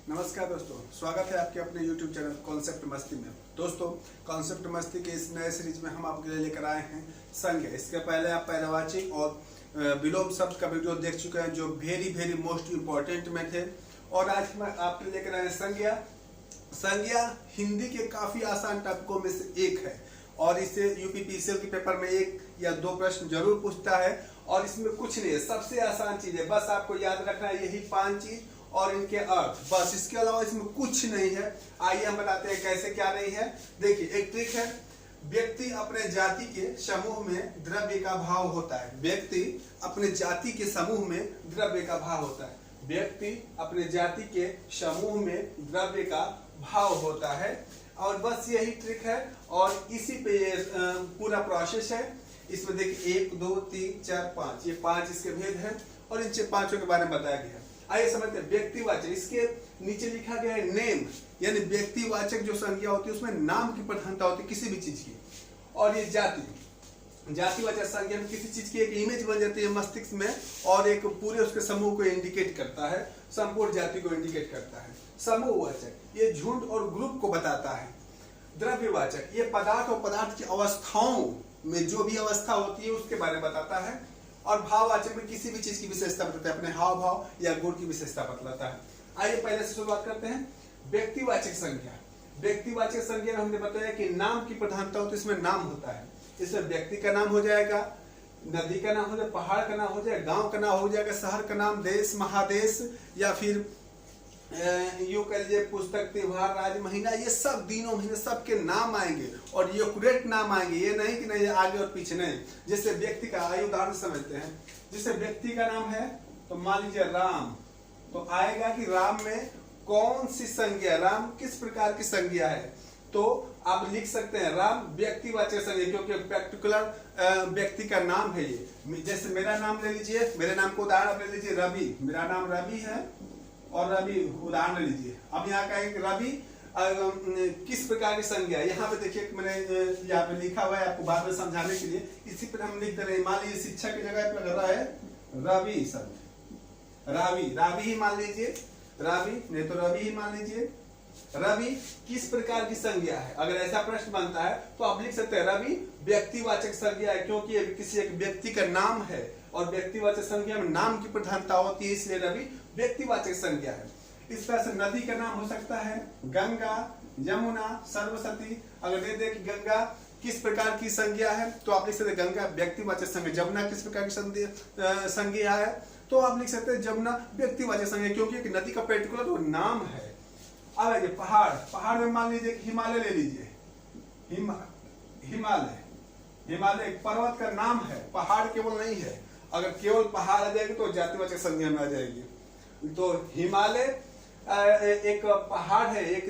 नमस्कार दोस्तों, स्वागत है आपके अपने YouTube चैनल कॉन्सेप्ट मस्ती में। दोस्तों, कॉन्सेप्ट मस्ती के इस नए सीरीज में हम आपके लिए लेकर आए हैं संज्ञा। इसके पहले आप पैरावाची और विलोम शब्द का वीडियो देख चुके हैं जो वेरी मोस्ट इम्पोर्टेंट में थे। और आज हम आपके लिए लेकर आए हैं संज्ञा। संज्ञा हिंदी के काफी आसान टॉपिकों में से एक है और इससे यूपीपीसीएल के पेपर में 1 या 2 प्रश्न जरूर पूछता है। और इसमें कुछ नहीं है, सबसे आसान चीज है, बस आपको याद रखना है यही 5 चीज और इनके अर्थ, बस। इसके अलावा इसमें कुछ नहीं है। आइए हम बताते हैं कैसे क्या नहीं है। देखिए, एक ट्रिक है। व्यक्ति अपने जाति के समूह में द्रव्य का भाव होता है। व्यक्ति अपने जाति के समूह में द्रव्य का भाव होता है। व्यक्ति अपने जाति के समूह में द्रव्य का भाव होता है। और बस यही ट्रिक है और इसी पे ये पूरा प्रोसेस है। इसमें देखिए 1 2 3 4 5, ये 5 इसके भेद हैं और इन 5 के बारे में बताया गया है। आइए समझते हैं। व्यक्तिवाचक, इसके नीचे लिखा गया है नेम, यानी व्यक्तिवाचक जो संज्ञा होती है उसमें नाम की प्रधानता होती है किसी भी चीज की। और ये जातिवाचक संज्ञा में किसी चीज की एक इमेज बन जाती है मस्तिष्क में और एक पूरे उसके समूह को इंडिकेट करता है, संपूर्ण जाति को इंडिकेट करता है। समूहवाचक ये झुंड और ग्रुप को बताता है। द्रव्यवाचक ये पदार्थ और पदार्थ की अवस्थाओं में जो भी अवस्था होती है उसके बारे में बताता है। और भाववाचक में किसी भी चीज की विशेषता बताता है, अपने हाव भाव या गुण की विशेषता बतलाता है। आइए पहले से शुरुआत करते हैं। व्यक्तिवाचक संज्ञा। व्यक्तिवाचक संज्ञा में हमने बताया कि नाम की प्रधानता होती है, इसमें नाम होता है। इसमें व्यक्ति का नाम हो जाएगा, नदी का नाम हो जाएगा, पहाड़ का नाम हो जाएगा, गांव का नाम हो जाएगा, शहर का नाम, देश, महादेश, या फिर यूं कह लीजिए पुस्तक, त्योहार, राज्य, महीना, ये सब दिनों महीने सबके नाम आएंगे और ये एक्यूरेट नाम आएंगे। ये नहीं कि नहीं आगे और पीछे नहीं। जैसे व्यक्ति का, आइए उदाहरण समझते हैं। जैसे व्यक्ति का नाम है तो मान लीजिए राम, तो आएगा कि राम में कौन सी संज्ञा, राम किस प्रकार की संज्ञा है। तो आप लिख सकते हैं राम व्यक्तिवाचक संज्ञा, क्योंकि पर्टिकुलर व्यक्ति का नाम है ये। जैसे मेरा नाम ले लीजिए, मेरे नाम को उदाहरण आप ले लीजिए रवि। मेरा नाम रवि है और रवि उदाहरण लीजिए। अब यहाँ का एक रवि किस प्रकार की संज्ञा, यहाँ पे देखिए मैंने यहाँ पे लिखा हुआ है आपको बाद में समझाने के लिए। इसी पर हम लिख दे रहे हैं। मान लीजिए शिक्षा की जगह पे लग रहा है रवि शब्द, रावी ही मान लीजिए, रावी नहीं तो रवि ही मान लीजिए। रवि किस प्रकार की संज्ञा है, अगर ऐसा प्रश्न बनता है तो आप लिख सकते हैं रवि व्यक्तिवाचक संज्ञा है, क्योंकि ये किसी एक व्यक्ति का नाम है और व्यक्तिवाचक संज्ञा में नाम की प्रधानता होती है, इसलिए रवि व्यक्तिवाचक संज्ञा है। इस तरह से नदी का नाम हो सकता है गंगा, यमुना, सरस्वती। अगर दे दे कि गंगा किस प्रकार की संज्ञा है तो आप लिख सकते हैं गंगा व्यक्तिवाचक संज्ञा। जमुना किस प्रकार की संज्ञा है तो आप लिख सकते हैं जमुना व्यक्तिवाचक संज्ञा, क्योंकि एक नदी का पर्टिकुलर वो नाम है। अब आइए पहाड़ में मान लीजिए हिमालय ले लीजिए। हिमालय एक पर्वत का नाम है, पहाड़ केवल नहीं है। अगर केवल पहाड़ आ जाएगी तो जातिवाचक संज्ञा में आ जाएगी। तो हिमालय एक पहाड़ है, एक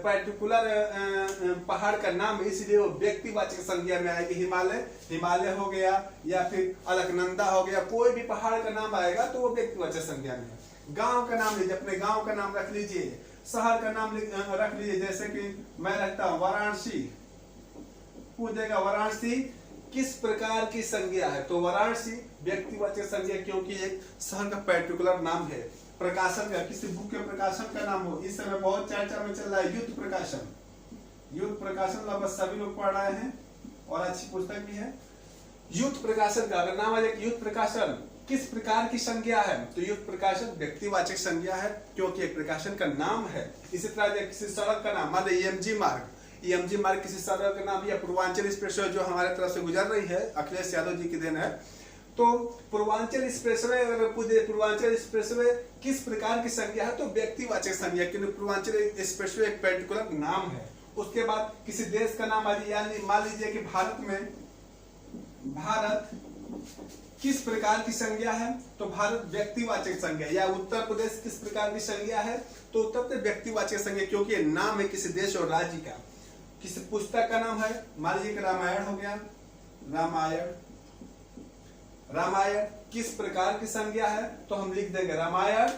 पर्टिकुलर पहाड़ का नाम है, इसलिए वो व्यक्तिवाचक संज्ञा में आएगी। हिमालय हो गया या फिर अलकनंदा हो गया, कोई भी पहाड़ का नाम आएगा तो वो व्यक्तिवाचक संज्ञा में है। गांव का नाम लीजिए, अपने गांव का नाम रख लीजिए। शहर का नाम रख लीजिए, जैसे कि मैं रखता हूं वाराणसी। पूछेगा वाराणसी किस प्रकार की संज्ञा है, तो वाराणसी व्यक्तिवाचक संज्ञा, क्योंकि एक शहर का पर्टिकुलर नाम है। प्रकाशन का, किसी बुक के प्रकाशन का नाम हो, इस समय बहुत चर्चा में चल रहा है युद्ध प्रकाशन लगभग सभी लोग पढ़ रहे हैं और अच्छी पुस्तक भी है। युद्ध प्रकाशन का अगर नाम आ जाए युद्ध प्रकाशन किस प्रकार की संज्ञा है तो युद्ध प्रकाशन व्यक्तिवाचक संज्ञा है, क्योंकि एक प्रकाशन का नाम है। इसी तरह किसी सड़क का नाम, मान लीजिए EMG मार्ग किसी सड़क का नाम, या पूर्वांचल एक्सप्रेसवे जो हमारे तरफ से गुजर रही है, अखिलेश यादव जी की देन है। तो पूर्वांचल एक्सप्रेसवे, अगर पूछे पूर्वांचल एक्सप्रेसवे किस प्रकार की संज्ञा है तो व्यक्तिवाचक संज्ञा, क्योंकि पूर्वांचल एक्सप्रेसवे एक पर्टिकुलर नाम है। उसके बाद किसी देश का नाम आ जाए, यानी मान लीजिए कि भारत किस प्रकार की संज्ञा है तो भारत व्यक्तिवाचक संज्ञा, या उत्तर प्रदेश किस प्रकार की संज्ञा है तो उत्तर प्रदेश व्यक्तिवाचक संज्ञा, क्योंकि नाम है किसी देश और राज्य का। किसी पुस्तक का नाम है, मान लीजिए रामायण हो गया, रामायण किस प्रकार की संज्ञा है तो हम लिख देंगे रामायण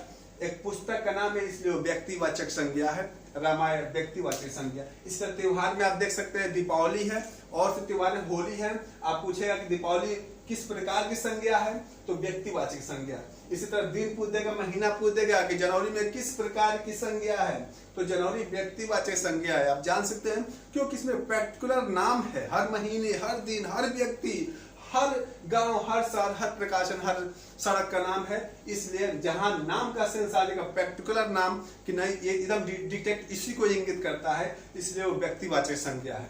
एक पुस्तक का नाम है, इसलिए वो व्यक्तिवाचक संज्ञा है। रामायण व्यक्तिवाचक संज्ञा। इस तरह त्योहार में आप देख सकते हैं दीपावली है और त्योहार होली है। आप पूछेगा कि दीपावली किस प्रकार की संज्ञा है तो व्यक्तिवाचक संज्ञा। इसी तरह दिन पूछ देगा, महीना पूछ देगा कि जनवरी में किस प्रकार की संज्ञा है, तो जनवरी व्यक्तिवाचक संज्ञा है। आप जान सकते हैं क्योंकि इसमें पर्टिकुलर नाम है, हर महीने, हर दिन, हर व्यक्ति, हर गांव, हर शहर, हर प्रकाशन, हर सड़क का नाम है। इसलिए जहां नाम का सेंस आ जाएगा, पर्टिकुलर नाम कि नहीं ये एकदम डिटेक्ट इसी को इंगित करता है, इसलिए वो व्यक्तिवाचक संज्ञा है।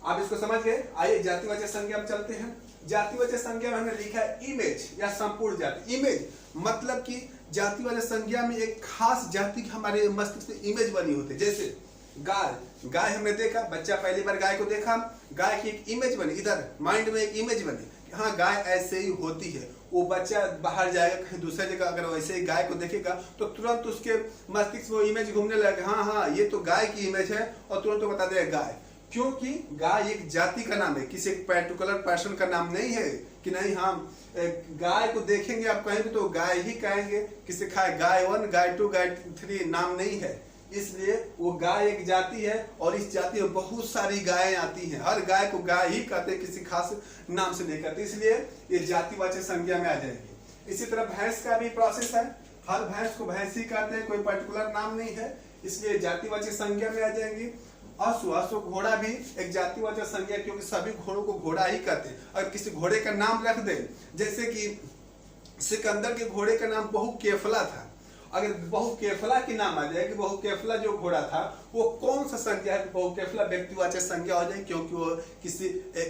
आप इसको समझ गए। आइए जातिवाचक संज्ञा में चलते हैं। जातिवाचक संज्ञा में हमने लिखा है इमेज या संपूर्ण जाति। इमेज मतलब कि जातिवाचक संज्ञा में एक खास जाति की हमारे मस्तिष्क में इमेज बनी होती है। जैसे गाय, गाय हमने देखा, बच्चा पहली बार गाय को देखा, गाय की एक इमेज बनी, इधर माइंड में एक इमेज बनी, हाँ गाय ऐसे ही होती है। वो बच्चा बाहर जाएगा कहीं दूसरी जगह, अगर वैसे ही गाय को देखेगा तो तुरंत उसके मस्तिष्क में वो इमेज घूमने लगेगा, हाँ हाँ ये तो गाय की इमेज है, और तुरंत वो बता देगा गाय। क्योंकि गाय एक जाति का नाम है, किसी एक पर्टिकुलर पर्सन का नाम नहीं है कि नहीं हम गाय को देखेंगे आप कहेंगे तो गाय ही कहेंगे, किसी खाए गाय 1, गाय 2, गाय 3 नाम नहीं है। इसलिए वो गाय एक जाति है और इस जाति में बहुत सारी गायें आती हैं, हर गाय को गाय ही कहते हैं, किसी खास नाम से नहीं कहते, इसलिए ये जातिवाचक संज्ञा में आ जाएगी। इसी तरह भैंस का भी प्रोसेस है, हर भैंस को भैंस ही कहते हैं, कोई पर्टिकुलर नाम नहीं है, इसलिए जातिवाचक संज्ञा में आ जाएंगी। अश्व, अश्व घोड़ा भी एक जातिवाचक संज्ञा, क्योंकि सभी घोड़ों को घोड़ा ही कहते हैं। अगर किसी घोड़े का नाम रख दे, जैसे कि सिकंदर के घोड़े का नाम बहुकेफला था, अगर बहुकेफला की नाम आ जाए कि बहुकेफला जो घोड़ा था वो कौन सा संज्ञा है, बहुकेफला व्यक्तिवाचक संज्ञा हो जाए, क्योंकि वो किसी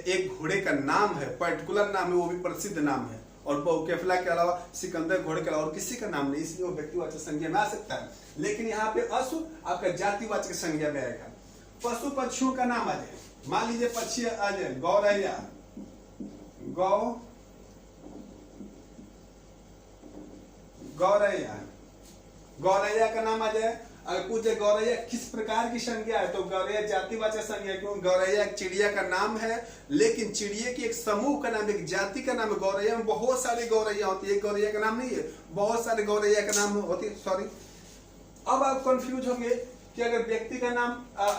एक घोड़े का नाम है, पर्टिकुलर नाम है, वो भी प्रसिद्ध नाम है। और बहुकेफला के अलावा सिकंदर घोड़े के अलावा और किसी का नाम नहीं, इसलिए वो व्यक्तिवाचक संज्ञा में आ सकता है। लेकिन यहाँ पे अश्व आपका जातिवाचक संज्ञा में आएगा। पशु पक्षियों का नाम आ जाए, मान लीजिए पक्षी आ जाए, गौरैया, गौरैया, गौरैया का नाम आ जाए। अगर पूछे गौरैया किस प्रकार की संज्ञा है, तो गौरैया जातिवाचक संज्ञा, क्योंकि गौरैया एक चिड़िया का नाम है, लेकिन चिड़िया की एक समूह का नाम, एक जाति का नाम है। गौरैया में बहुत सारी गौरैया होती है, एक गौरैया का नाम नहीं है, बहुत सारे गौरैया का नाम होती है। सॉरी, अब आप कंफ्यूज होंगे कि अगर व्यक्ति का नाम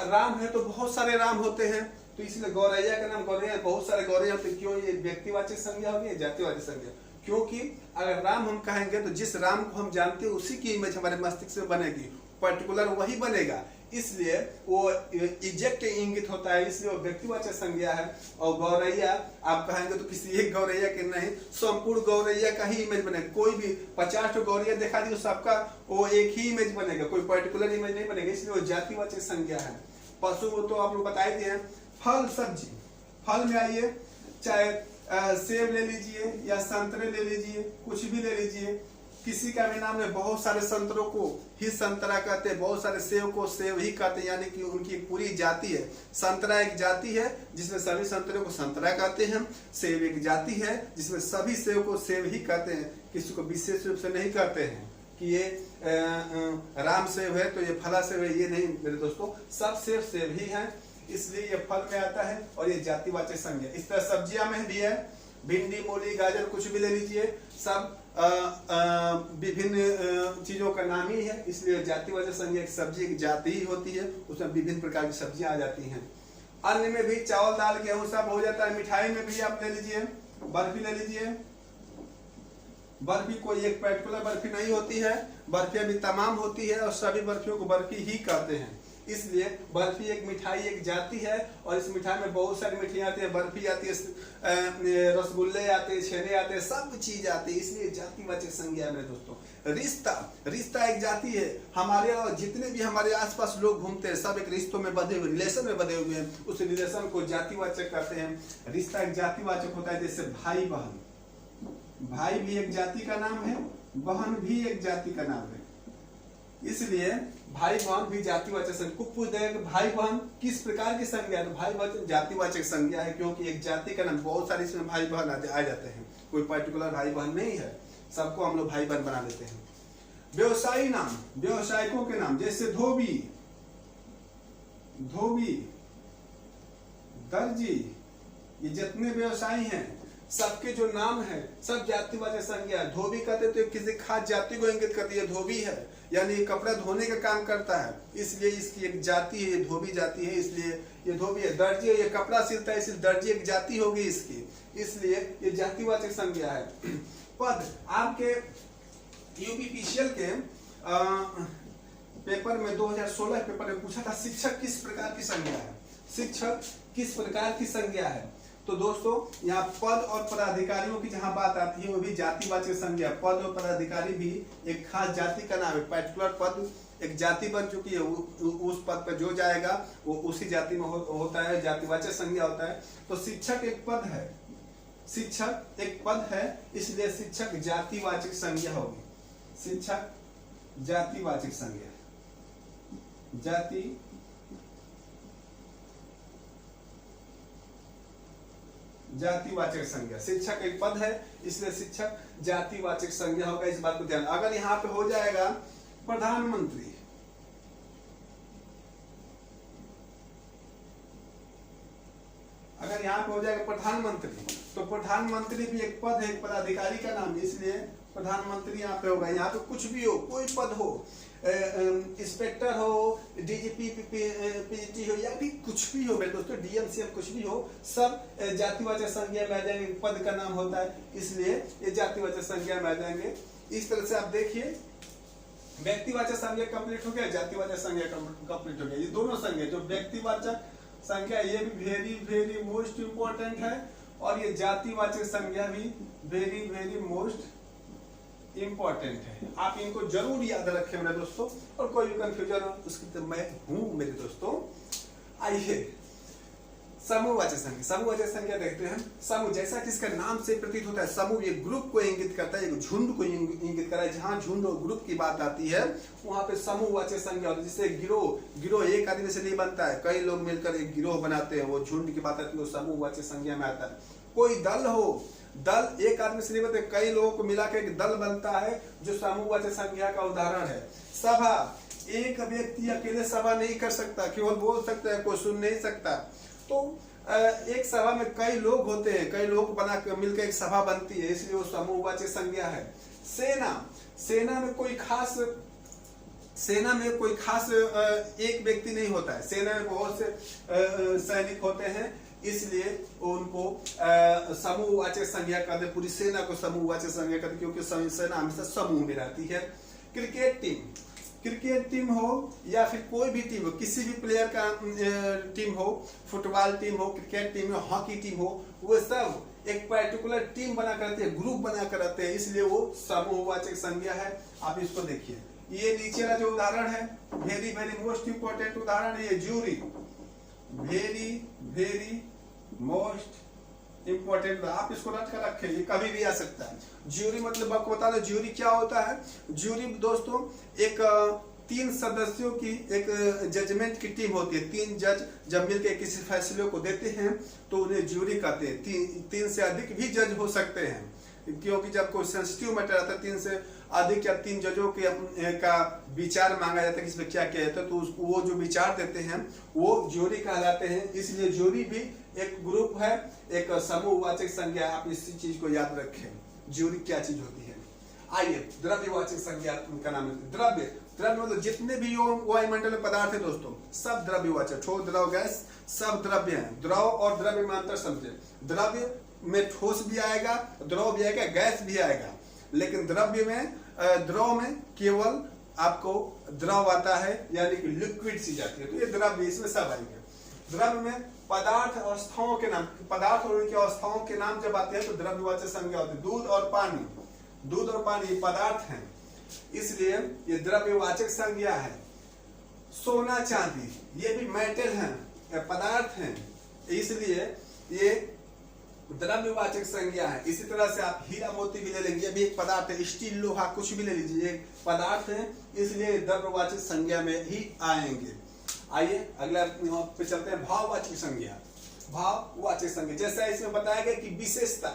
राम है तो बहुत सारे राम होते हैं, तो इसलिए गौरैया का नाम गौरैया, बहुत सारे गौरैया होते, क्यों ये व्यक्तिवाचक संज्ञा होगी, जातिवाचक संज्ञा। क्योंकि अगर राम हम कहेंगे तो जिस राम को हम जानते हैं उसी की इमेज हमारे मस्तिष्क में बनेगी, पर्टिकुलर वही बनेगा, इसलिए वो इजेक्ट इंगित होता है, इसलिए वो व्यक्तिवाचक संज्ञा है। और गौरैया आप कहेंगे तो किसी एक गौरैया के नहीं, संपूर्ण गौरैया का ही इमेज बनेगा। कोई भी 50 गौरैया दिखा दी, सबका वो एक ही इमेज बनेगा, कोई पर्टिकुलर इमेज नहीं बनेगा, इसलिए वो जातिवाचक संज्ञा है। पशु तो आप लोग बताए दिए। फल सब्जी, फल में आइए, चाहे सेब ले लीजिए या संतरे ले लीजिए, कुछ भी ले लीजिए, किसी का भी नाम है, बहुत सारे संतरों को ही संतरा कहते हैं, बहुत सारे सेब को सेब ही कहते हैं, यानी कि उनकी एक पूरी जाति है। संतरा एक जाति है जिसमें सभी संतरों को संतरा कहते हैं, सेब एक जाति है जिसमें सभी सेब को सेब ही कहते हैं, किसी को विशेष रूप से नहीं कहते हैं कि ये राम सेब है तो ये फला सेब है, ये नहीं मेरे दोस्तों, सब सेब सेब ही है, इसलिए ये फल में आता है और ये जातिवाचक संज्ञा। इस तरह सब्जियां में भी है, भिंडी, मूली, गाजर, कुछ भी ले लीजिए, सब विभिन्न चीजों का नाम ही है, इसलिए जातिवाचक संज्ञा। एक सब्जी एक जाति ही होती है, उसमें विभिन्न प्रकार की सब्जियां आ जाती हैं। अन्न में भी चावल, दाल, गेहूं सब हो जाता है। मिठाई में भी आप ले लीजिए, बर्फी ले लीजिए, बर्फी कोई एक पर्टिकुलर बर्फी नहीं होती है, बर्फियां भी तमाम होती है और सभी बर्फियों को बर्फी ही कहते हैं, इसलिए बर्फी एक मिठाई एक जाति है। और इस मिठाई में बहुत सारी मिठाई आती है, बर्फी आती है, रसगुल्ले आते हैं, छेने आते हैं, सब चीज आती है, इसलिए जातिवाचक संज्ञा है मेरे दोस्तों। रिश्ता, रिश्ता एक जाति है, हमारे जितने भी हमारे आसपास लोग घूमते हैं सब एक रिश्तों में बंधे हुए, रिलेशन में बंधे हुए हैं, उस रिलेशन को जातिवाचक कहते हैं। रिश्ता एक जातिवाचक होता है, जैसे भाई बहन, भाई भी एक जाति का नाम है, बहन भी एक जाति का नाम है, इसलिए भाई बहन भी जातिवाचक संज्ञा। को पूछ देगा कि भाई बहन किस प्रकार की संज्ञा है, तो भाई बहन जातिवाचक संज्ञा है, क्योंकि एक जाति का नाम, बहुत सारे इसमें भाई बहन आ जाते हैं, कोई पर्टिकुलर भाई बहन नहीं है, सबको हम लोग भाई बहन बना देते हैं। व्यवसायी नाम, व्यवसायिकों के नाम, जैसे धोबी, धोबी, दर्जी, ये जितने व्यवसायी हैं सबके जो नाम है सब जातिवाचक संज्ञा है। धोबी कहते तो किसी खास जाति को इंगित करती है, धोबी है, यानी कपड़ा धोने का काम करता है, इसलिए इसकी एक जाति है, धोबी जाति है, इसलिए ये धोबी है। दर्जी है, ये कपड़ा सिलता है, इसलिए दर्जी एक जाति होगी इसकी, इसलिए ये जातिवाचक संज्ञा है। पद, आपके यूपीपीसीएल के पेपर में 2016 पेपर में पूछा था शिक्षक किस प्रकार की संज्ञा है, शिक्षक किस प्रकार की संज्ञा है। तो दोस्तों यहाँ पद और पदाधिकारियों की जहां बात आती है वो भी जातिवाचक संज्ञा। पद और पदाधिकारी भी एक खास जाति का नाम है, पर्टिकुलर पद एक जाति बन चुकी है, उस पद पर जो जाएगा वो उसी जाति में होता है, जातिवाचक संज्ञा होता है। तो शिक्षक एक पद है, शिक्षक एक पद है, इसलिए शिक्षक जातिवाचक संज्ञा होगी। शिक्षक जातिवाचक संज्ञा, जातिवाचक संज्ञा। शिक्षक एक पद है इसलिए शिक्षक जातिवाचक संज्ञा होगा, इस बात को ध्यान। अगर यहाँ पे हो जाएगा प्रधानमंत्री, अगर यहाँ पे हो जाएगा प्रधानमंत्री, तो प्रधानमंत्री भी एक पद है, एक पदाधिकारी का नाम है, इसलिए प्रधानमंत्री यहाँ पे होगा। यहाँ पे कुछ भी हो, कोई पद हो, इंस्पेक्टर हो, डीजीपी पीजीटी हो, या भी कुछ भी हो मेरे दोस्तों, डीएम कुछ भी हो, सब जातिवाचक संज्ञा में आ जाएंगे। पद का नाम होता है इसलिए ये जातिवाचक संज्ञा में आ जाएंगे। इस तरह से आप देखिए व्यक्तिवाचक संज्ञा कंप्लीट हो गया, जातिवाचक संज्ञा कंप्लीट हो गया। ये दोनों संज्ञा, जो व्यक्तिवाचक संज्ञा ये भी वेरी वेरी मोस्ट इंपॉर्टेंट है, और ये जातिवाचक संज्ञा भी वेरी वेरी मोस्ट इंपॉर्टेंट है। आप इनको जरूर याद रखें मेरे दोस्तों, और कोई भी कंफ्यूजन हो उसकी तो मैं हूं मेरे दोस्तों। आइए समूहवाचक संज्ञा, समूहवाचक संज्ञा देखते हैं। समूह, जैसा कि इसका नाम से प्रतीत होता है, समूह ये ग्रुप को इंगित करता है, एक झुंड को इंगित करता है। जहां झुंड और ग्रुप की बात आती है वहां पे समूहवाचक संज्ञा होती है। जिससे गिरोह एक आदमी से नहीं बनता है, कई लोग मिलकर एक गिरोह बनाते हैं, वो झुंड की बात आती है, वो समूहवाचक संज्ञा में आता है। कोई दल हो, दल एक आदमी से नहीं बनते, कई लोगों को मिलाकर एक दल बनता है, जो समूहवाचक संज्ञा का उदाहरण है। सभा, एक व्यक्ति अकेले सभा नहीं कर सकता, केवल बोल सकता है, कोई सुन नहीं सकता। तो एक सभा में कई लोग होते हैं, कई लोग बना मिलकर एक सभा बनती है, इसलिए वो समूहवाचक संज्ञा है। सेना, सेना में कोई खास एक व्यक्ति नहीं होता है, सेना में बहुत से सैनिक होते हैं, इसलिए उनको समूहवाचक संज्ञा कहते हैं। पूरी सेना को समूहवाचक संज्ञा कहते हैं, क्योंकि सेना हमेशा समूह में रहती है। क्रिकेट टीम हो या फिर कोई भी टीम हो, किसी भी प्लेयर का टीम हो, फुटबॉल टीम हो, क्रिकेट टीम हो, हॉकी टीम हो, वो सब एक पर्टिकुलर टीम बना करते हैं, ग्रुप बना कर रहते हैं, इसलिए वो समूहवाचक संज्ञा है। आप इसको देखिए, ये नीचे का जो उदाहरण है वेरी वेरी मोस्ट इंपॉर्टेंट उदाहरण है, ये jury, very very most important. आप इसको रट कर रखें, ये कभी भी आ सकता है। ज्यूरी मतलब आपको बता दो ज्यूरी क्या होता है। ज्यूरी दोस्तों एक 3 सदस्यों की एक जजमेंट की टीम होती है। 3 जज जब मिलकर किसी फैसले को देते हैं तो उन्हें ज्यूरी कहते हैं। 3 से अधिक भी जज हो सकते हैं, क्योंकि जब कोई सेंसिटिव मैटर आता है 3 से अधिक या 3 जजों के का विचार मांगा जाता है कि इसमें क्या किया जाता है, तो वो जो विचार देते हैं वो ज्यूरी कहलाते हैं। इसलिए ज्यूरी भी एक ग्रुप है, एक समूहवाचक संज्ञा है। आप इसी चीज को याद रखें, ज्यूरी क्या चीज होती है। आइए द्रव्यवाचक संज्ञा का नाम है द्रव्य। द्रव्य मतलब जितने भी वायुमंडल में पदार्थ है दोस्तों, सब द्रव्यवाचक, ठोस द्रव गैस सब द्रव्य हैं। द्रव और द्रव्य में अंतर समझे। द्रव्य में ठोस भी आएगा, द्रव भी आएगा, गैस भी आएगा, लेकिन द्रव में केवल आपको द्रव आता है, यानी कि लिक्विड चीज आती है। तो ये द्रव्य, इसमें सब आएंगे। द्रव्य में पदार्थ अवस्थाओं के नाम, पदार्थ और उनकी अवस्थाओं के नाम जब आते हैं तो द्रव्यवाचक संज्ञा होती है। दूध और पानी ये पदार्थ हैं, इसलिए ये द्रव्यवाचक संज्ञा है। सोना चांदी ये भी मेटल हैं, पदार्थ हैं, इसलिए ये द्रव्यवाचक संज्ञा है। इसी तरह से आप हीरा मोती भी ले लेंगे, ये भी एक पदार्थ है। स्टील लोहा कुछ भी ले लीजिए, एक पदार्थ है, इसलिए द्रव्यवाचक संज्ञा में ही आएंगे। आइए अगला पे चलते हैं, भाववाचक संज्ञा। भाववाचक संज्ञा जैसा इसमें बताया गया कि विशेषता,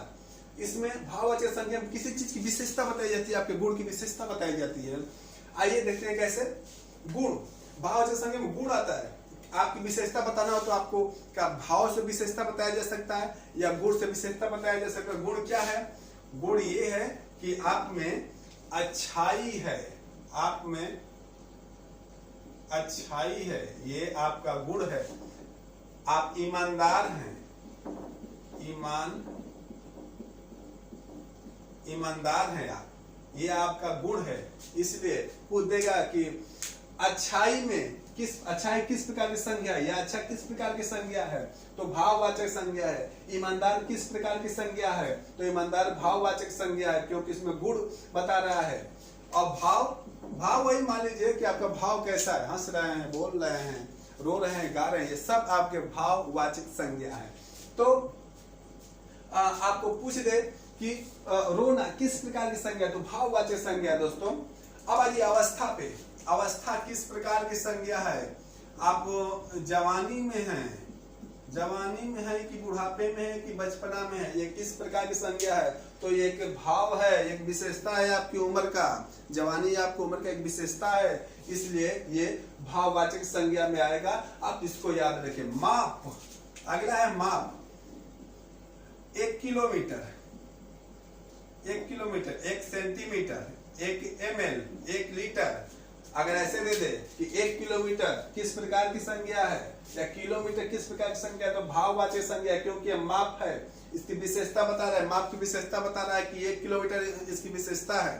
इसमें भाववाचक संज्ञा में किसी चीज की विशेषता बताई जाती है, आपके गुण की विशेषता बताई जाती है। आइए देखते हैं कैसे। गुण, भाववाचक संज्ञा में गुण आता है। आपकी विशेषता बताना हो तो आपको क्या भाव से विशेषता बताया जा सकता है या गुण से विशेषता बताया जा सकता है। गुण क्या है? गुण ये है कि आप में अच्छाई है, आप में अच्छाई है, ये आपका गुण है। आप ईमानदार हैं, ईमानदार हैं आप, ये आपका गुण है। इसलिए पूछ देगा कि अच्छाई किस प्रकार की संज्ञा है, या अच्छा किस प्रकार की संज्ञा है, तो भाववाचक संज्ञा है। ईमानदार किस प्रकार की संज्ञा है, तो ईमानदार भाववाचक संज्ञा है, क्योंकि इसमें गुण बता रहा है। और भाव वही मान लीजिए कि आपका भाव कैसा है, हंस रहे हैं, बोल रहे हैं, रो रहे हैं, गा रहे हैं, ये सब आपके भाववाचक संज्ञा है। तो आपको पूछ दे कि रोना किस प्रकार की संज्ञा, तो भाववाचक संज्ञा है दोस्तों। अब आइए अवस्था पे, अवस्था किस प्रकार की संज्ञा है। आप जवानी में है कि बुढ़ापे में है कि बचपना में है, ये किस प्रकार की संज्ञा है, तो ये एक भाव है, एक विशेषता है आपकी उम्र का। जवानी आपकी उम्र का एक विशेषता है, इसलिए ये भाववाचक संज्ञा में आएगा। आप इसको याद रखें। माप, अगला है माप। 1 किलोमीटर, 1 सेंटीमीटर, 1 ml, 1 लीटर। अगर ऐसे दे दे कि 1 किलोमीटर किस प्रकार की संज्ञा है, या किलोमीटर किस प्रकार की संज्ञा है, तो भाववाचक संज्ञा है, क्योंकि ये माप है, इसकी विशेषता बता रहा है। माप की विशेषता बता रहा है कि 1 किलोमीटर इसकी विशेषता है,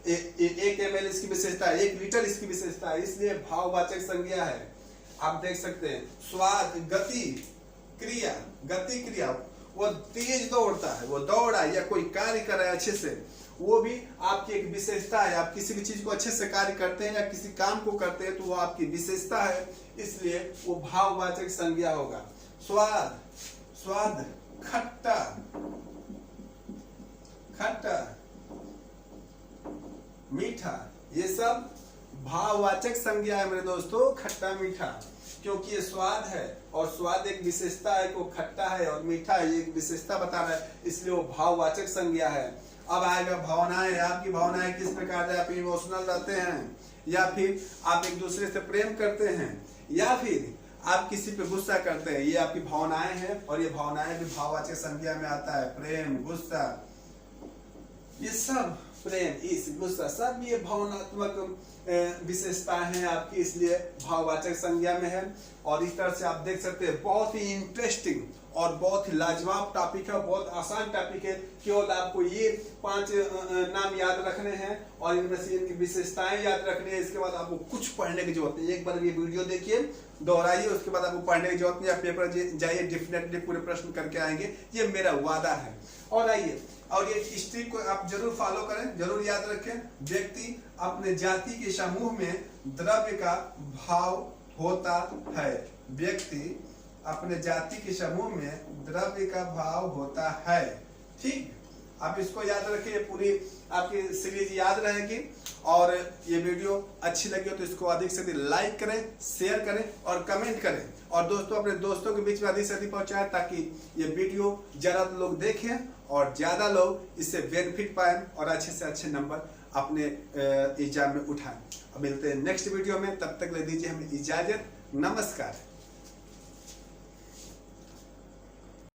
1 ml इसकी विशेषता है, 1 लीटर इसकी विशेषता है, इसलिए भाववाचक संज्ञा है। आप देख सकते हैं स्वाद, गति क्रिया, वो तेज दौड़ता है, वो दौड़ा या कोई कार्य कर रहा है अच्छे से, वो भी आपकी एक विशेषता है। आप किसी भी चीज को अच्छे से कार्य करते हैं या किसी काम को करते हैं तो वो आपकी विशेषता है, इसलिए वो भाववाचक संज्ञा होगा। स्वाद, खट्टा, मीठा, ये सब भाववाचक संज्ञा है मेरे दोस्तों। खट्टा मीठा, क्योंकि ये स्वाद है, और स्वाद एक विशेषता है, वो खट्टा है और मीठा है, ये एक विशेषता बता रहा है, इसलिए वो भाववाचक संज्ञा है। अब आएगा भावनाएं। आपकी भावनाएं किस प्रकार से, आप इमोशनल रहते हैं, या फिर आप एक दूसरे से प्रेम करते हैं, या फिर आप किसी पे गुस्सा करते हैं, ये आपकी भावनाएं हैं। और ये भावनाएं भी भाववाचक संज्ञा में आता है। प्रेम, गुस्सा, ये सब, प्रेम, गुस्सा, सब ये भावनात्मक विशेषताएं हैं आपकी, इसलिए भाववाचक संज्ञा में है। और इस तरह से आप देख सकते हैं बहुत ही इंटरेस्टिंग और बहुत ही लाजवाब टॉपिक है, बहुत आसान टॉपिक है। केवल आपको ये 5 नाम याद रखने हैं और इनमें से इनकी विशेषताएं याद रखनी है। इसके बाद आपको कुछ पढ़ने की जरूरत नहीं, एक बार ये वीडियो देखिए, दोहराइए, उसके बाद आपको पढ़ने की जरूरत नहीं। आप पेपर जाइए, डेफिनेटली पूरे प्रश्न करके आएंगे, ये मेरा वादा है। और आइए, और ये हिस्ट्री को आप जरूर फॉलो करें, जरूर याद रखें। व्यक्ति अपने जाति के समूह में द्रव्य का भाव होता है। व्यक्ति अपने जाति के समूह में द्रव्य का भाव होता है। ठीक, आप इसको याद रखिए, पूरी आपकी सीरीज याद रहेगी। और ये वीडियो अच्छी लगी हो तो इसको अधिक से अधिक लाइक करें, शेयर करें और कमेंट करें। और दोस्तों, अपने दोस्तों के बीच में अधिक से अधिक पहुंचाएं, ताकि ये वीडियो ज्यादा लोग देखें और ज्यादा लोग इससे बेनिफिट पाएं और अच्छे से अच्छे नंबर अपने एग्जाम में उठाएं। अब मिलते हैं नेक्स्ट वीडियो में, तब तक ले दीजिए हमें इजाजत। नमस्कार।